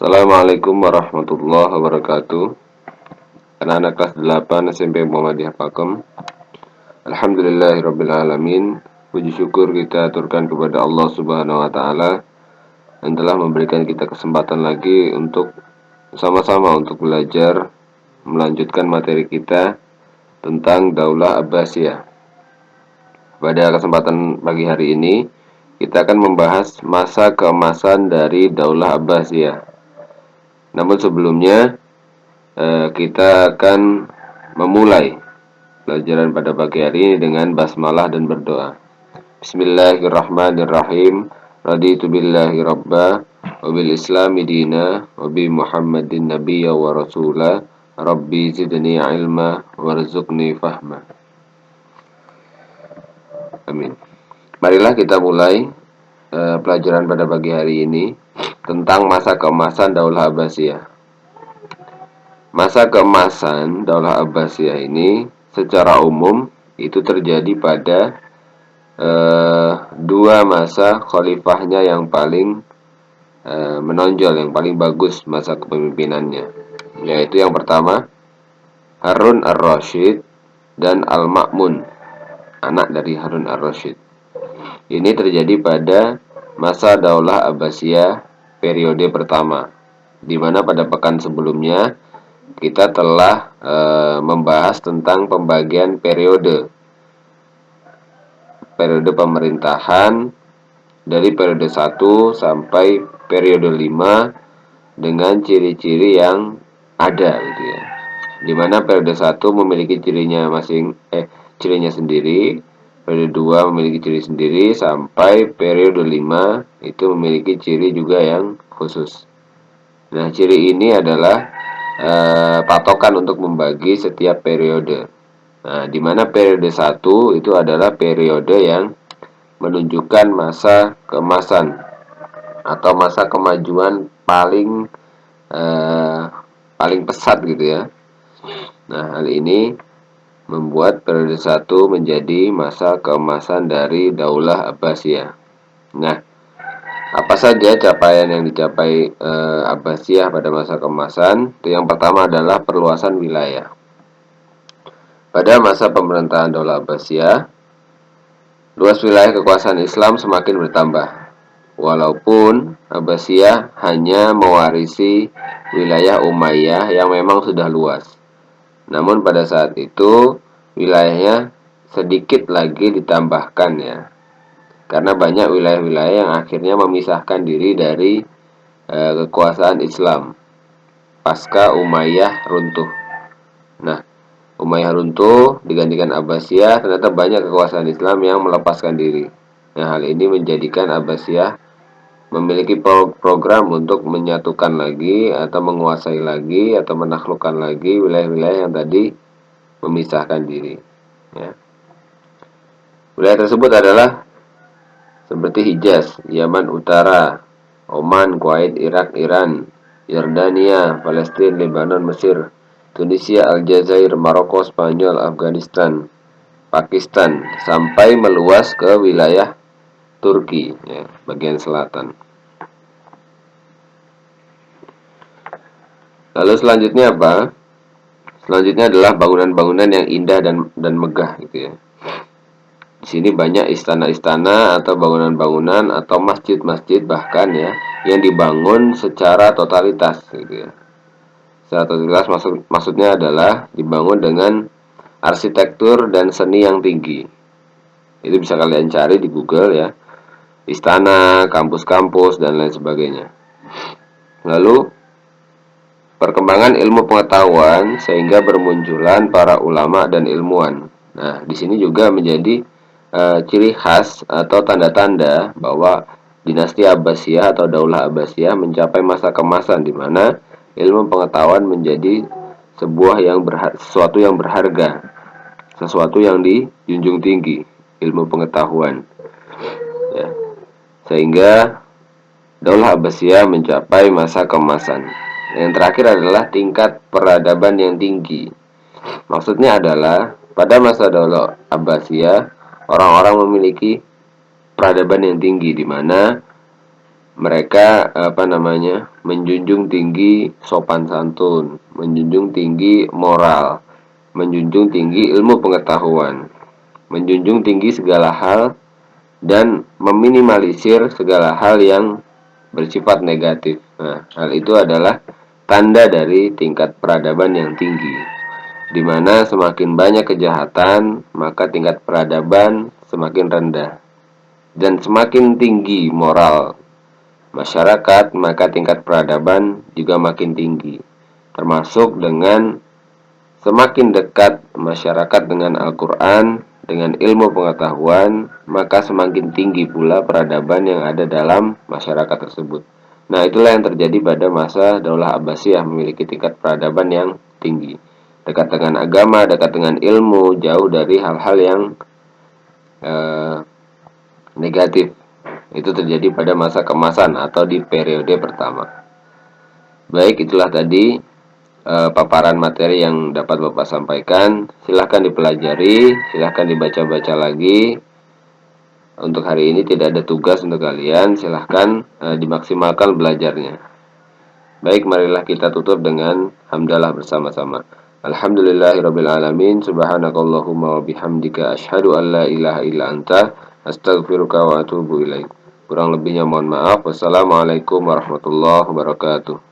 Assalamualaikum warahmatullahi wabarakatuh. Anak-anak kelas 8 SMP Muhammadiyah Pakem. Alhamdulillahirrabbilalamin. Puji syukur kita aturkan kepada Allah Subhanahu wa taala yang telah memberikan kita kesempatan lagi untuk sama-sama untuk belajar melanjutkan materi kita tentang Daulah Abbasiyah. Pada kesempatan pagi hari ini kita akan membahas masa keemasan dari Daulah Abbasiyah. Namun sebelumnya kita akan memulai pelajaran pada pagi hari ini dengan basmalah dan berdoa. Bismillahirrahmanirrahim. Raditu billahi rabba wa bil islami dina wa bi Muhammadin nabiyya wa rasula. Rabbi zidni ilma warzuqni fahma. Amin. Marilah kita mulai pelajaran pada pagi hari ini tentang masa keemasan Daulah Abbasiyah. Masa keemasan Daulah Abbasiyah ini secara umum itu terjadi pada dua masa khalifahnya yang paling menonjol, yang paling bagus masa kepemimpinannya, yaitu yang pertama Harun ar-Rasyid dan Al-Ma'mun, anak dari Harun ar-Rasyid. Ini terjadi pada masa Daulah Abbasiyah periode pertama, di mana pada pekan sebelumnya kita telah membahas tentang pembagian periode pemerintahan dari periode 1 sampai periode 5 dengan ciri-ciri yang ada gitu ya. Di mana periode 1 memiliki cirinya sendiri, periode 2 memiliki ciri sendiri, sampai periode 5 itu memiliki ciri juga yang khusus. Nah, ciri ini adalah patokan untuk membagi setiap periode. Nah, di mana periode 1 itu adalah periode yang menunjukkan masa keemasan atau masa kemajuan paling pesat gitu ya. Nah, hal ini membuat periode 1 menjadi masa keemasan dari Daulah Abbasiyah. Nah, apa saja capaian yang dicapai Abbasiyah pada masa keemasan? Itu yang pertama adalah perluasan wilayah. Pada masa pemerintahan Daulah Abbasiyah, luas wilayah kekuasaan Islam semakin bertambah. Walaupun Abbasiyah hanya mewarisi wilayah Umayyah yang memang sudah luas. Namun pada saat itu wilayahnya sedikit lagi ditambahkan ya. Karena banyak wilayah-wilayah yang akhirnya memisahkan diri dari kekuasaan Islam pasca Umayyah runtuh. Nah, Umayyah runtuh digantikan Abbasiyah, ternyata banyak kekuasaan Islam yang melepaskan diri. Nah, hal ini menjadikan Abbasiyah memiliki program untuk menyatukan lagi atau menguasai lagi atau menaklukkan lagi wilayah-wilayah yang tadi memisahkan diri ya. Wilayah tersebut adalah seperti Hijaz, Yaman Utara, Oman, Kuwait, Irak, Iran, Yordania, Palestina, Lebanon, Mesir, Tunisia, Aljazair, Maroko, Spanyol, Afghanistan, Pakistan, sampai meluas ke wilayah Turki ya, bagian selatan. Lalu selanjutnya apa? Selanjutnya adalah bangunan-bangunan yang indah dan megah gitu ya. Di sini banyak istana-istana atau bangunan-bangunan atau masjid-masjid bahkan ya yang dibangun secara totalitas gitu ya. Secara totalitas maksudnya adalah dibangun dengan arsitektur dan seni yang tinggi. Itu bisa kalian cari di Google ya. Istana, kampus-kampus dan lain sebagainya. Lalu perkembangan ilmu pengetahuan sehingga bermunculan para ulama dan ilmuwan. Nah, di sini juga menjadi ciri khas atau tanda-tanda bahwa dinasti Abbasiyah atau Daulah Abbasiyah mencapai masa kemasan di mana ilmu pengetahuan menjadi sesuatu yang berharga, sesuatu yang dijunjung tinggi, ilmu pengetahuan. Ya. Sehingga Daulah Abbasiyah mencapai masa keemasan. Yang terakhir adalah tingkat peradaban yang tinggi. Maksudnya adalah pada masa Daulah Abbasiyah orang-orang memiliki peradaban yang tinggi di mana mereka menjunjung tinggi sopan santun, menjunjung tinggi moral, menjunjung tinggi ilmu pengetahuan, menjunjung tinggi segala hal, dan meminimalisir segala hal yang bersifat negatif. Nah, hal itu adalah tanda dari tingkat peradaban yang tinggi, di mana semakin banyak kejahatan, maka tingkat peradaban semakin rendah. Dan semakin tinggi moral masyarakat, maka tingkat peradaban juga makin tinggi. Termasuk dengan semakin dekat masyarakat dengan Al-Quran, dengan ilmu pengetahuan, maka semakin tinggi pula peradaban yang ada dalam masyarakat tersebut. Nah, itulah yang terjadi pada masa Daulah Abbasiyah, memiliki tingkat peradaban yang tinggi. Dekat dengan agama, dekat dengan ilmu, jauh dari hal-hal yang negatif. Itu terjadi pada masa keemasan atau di periode pertama. Baik, itulah tadi paparan materi yang dapat Bapak sampaikan. Silahkan dipelajari, silahkan dibaca-baca lagi. Untuk hari ini tidak ada tugas untuk kalian, silahkan dimaksimalkan belajarnya. Baik, marilah kita tutup dengan hamdalah bersama-sama. Alhamdulillahirrabbilalamin. Subhanakallahumma wa bihamdika asyhadu an la ilaha illa anta astaghfiruka wa atubu ilaik. Kurang lebihnya mohon maaf. Wassalamualaikum warahmatullahi wabarakatuh.